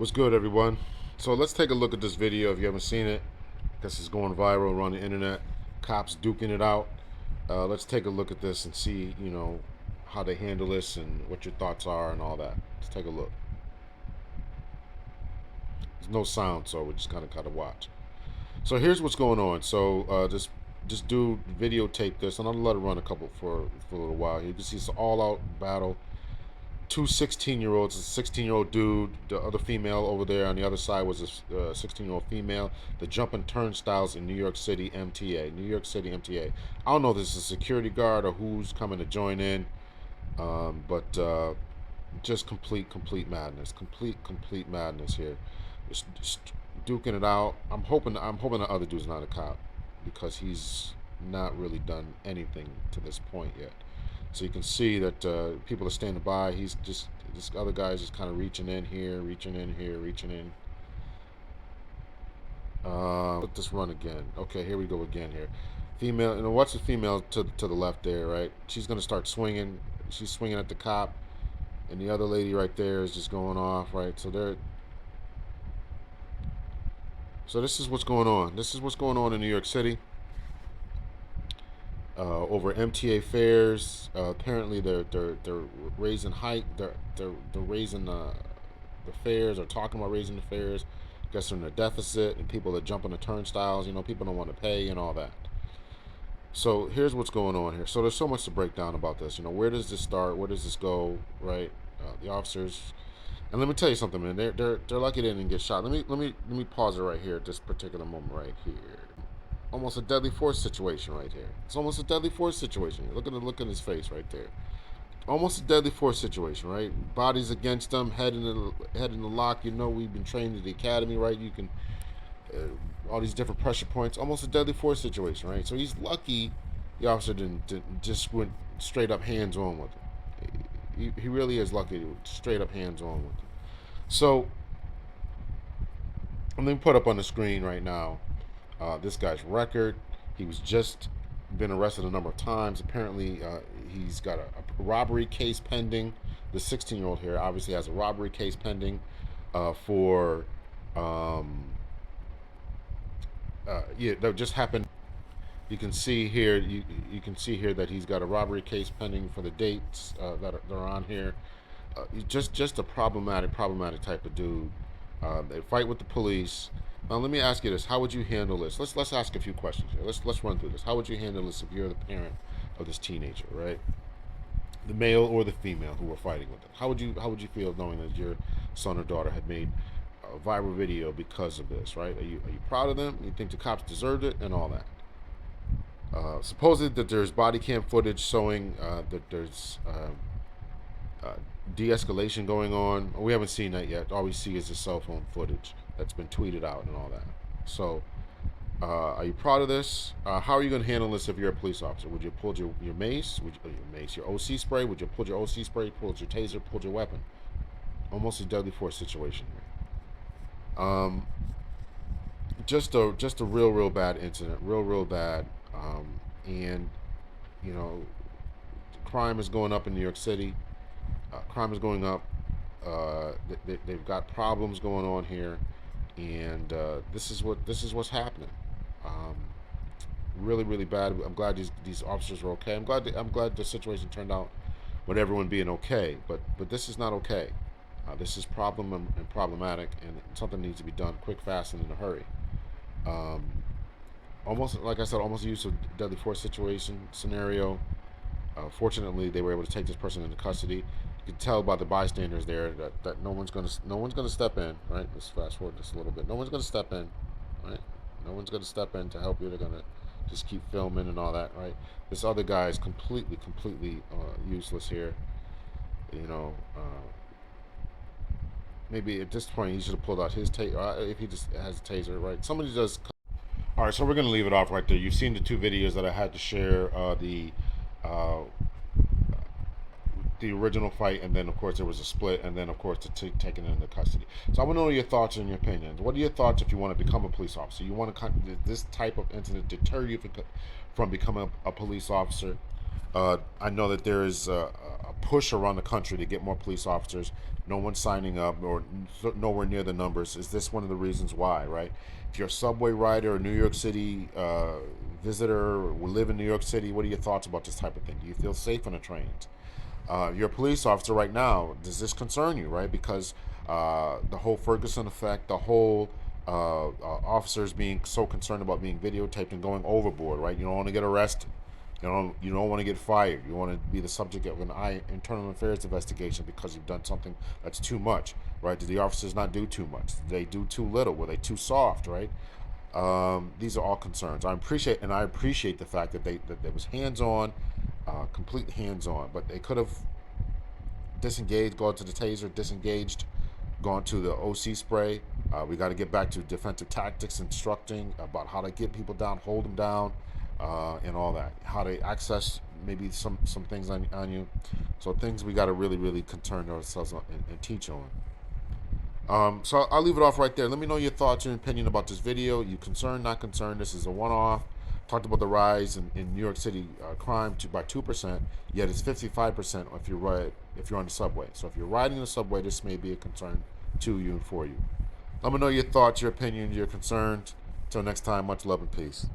What's good, everyone? So let's take a look at this video if you haven't seen it. This is going viral around the internet. Cops duking it out. Let's take a look at this and see, how they handle this and what your thoughts are and all that. Let's take a look. There's no sound, so we just kind of gotta watch. So here's what's going on. So this dude videotaped this, and I'll let it run for a little while. You can see it's an all-out battle. Two 16-year-olds, a 16-year-old dude, the other female over there on the other side was a 16-year-old female. The jumping turnstiles in New York City MTA. New York City MTA. I don't know if this is a security guard or who's coming to join in, but just complete madness. Complete madness here. Just duking it out. I'm hoping the other dude's not a cop because he's not really done anything to this point yet. So you can see that people are standing by. He's just, this other guy's just kind of reaching in here, reaching in here, reaching in. Let this run again. Okay, here we go again here. Female, watch the female to the left there, right? She's gonna start swinging. She's swinging at the cop, and the other lady right there is just going off, right? So this is what's going on. This is what's going on in New York City. Over MTA fares. Apparently, they're raising height. They're raising the fares, or talking about raising the fares. I guess they're in a deficit, and people are jumping the turnstiles. People don't want to pay and all that. So here's what's going on here. So there's so much to break down about this. Where does this start? Where does this go? Right? The officers. And let me tell you something, man. They're lucky they didn't get shot. Let me pause it right here at this particular moment right here. Almost a deadly force situation right here. It's almost a deadly force situation. Look at the look in his face right there. Almost a deadly force situation, right? Bodies against them, head in the lock. We've been trained at the academy, right? You can all these different pressure points. Almost a deadly force situation, right? So he's lucky the officer didn't just went straight up hands on with him. He really is lucky, straight up hands on with him. So I'm going to put up on the screen right now this guy's record. He was just been arrested a number of times. Apparently, he's got a robbery case pending. The 16-year-old here obviously has a robbery case pending for that just happened. You can see here. You can see here that he's got a robbery case pending for the dates that are on here. Just a problematic type of dude. They fight with the police. Now let me ask you this: how would you handle this? Let's ask a few questions here. Let's run through this. How would you handle this if you're the parent of this teenager, right? The male or the female who were fighting with it. How would you feel knowing that your son or daughter had made a viral video because of this, right? Are you proud of them? You think the cops deserved it and all that? Supposedly that there's body cam footage showing that there's de-escalation going on. We haven't seen that yet. All we see is the cell phone footage that's been tweeted out and all that. So, are you proud of this? How are you going to handle this if you're a police officer? Would you pull your mace? Your OC spray? Would you pull your OC spray? Pull your taser? Pull your weapon? Almost a deadly force situation here. Just a real bad incident. Real bad. And crime is going up in New York City. Crime is going up. They've got problems going on here, and this is what's happening. Really bad. I'm glad these officers are okay. I'm glad the situation turned out with everyone being okay. But this is not okay. This is problematic, and something needs to be done quick, fast, and in a hurry. Almost like I said, almost a use of deadly force scenario. Fortunately, they were able to take this person into custody. You can tell by the bystanders there that no one's gonna step in. Right? Let's fast forward just a little bit. No one's gonna step in. Right? No one's gonna step in to help you. They're gonna just keep filming and all that. Right? This other guy is completely useless here. Maybe at this point he should have pulled out his taser. If he just has a taser, right? Somebody does. All right, so we're gonna leave it off right there. You've seen the two videos that I had to share. The original fight, and then of course there was a split, and then of course taking into custody. So I want to know your thoughts and your opinions. What are your thoughts if you want to become a police officer? You want to this type of incident deter you from becoming a police officer? I know that there is a push around the country to get more police officers. No one's signing up, or nowhere near the numbers. Is this one of the reasons why? Right? If you're a subway rider, a New York City visitor, or live in New York City, what are your thoughts about this type of thing? Do you feel safe on the trains? You're a police officer right now. Does this concern you, right? Because the whole Ferguson effect, the whole officers being so concerned about being videotaped and going overboard, right? You don't want to get arrested. You don't want to get fired. You want to be the subject of an internal affairs investigation because you've done something that's too much, right? Did the officers not do too much? Did they do too little? Were they too soft, right? These are all concerns. I appreciate the fact that it was hands on, complete hands on, but they could have disengaged, gone to the taser, disengaged, gone to the OC spray. We got to get back to defensive tactics, instructing about how to get people down, hold them down, and all that. How to access maybe some things on you. So things we got to really, really concern ourselves on and teach on. So I'll leave it off right there. Let me know your thoughts and opinion about this video. You concerned, not concerned? This is a one-off. Talked about the rise in New York City crime by 2%. Yet it's 55% if you're on the subway. So if you're riding the subway, this may be a concern to you and for you. Let me know your thoughts, your opinions, your concerns. Until next time, much love and peace.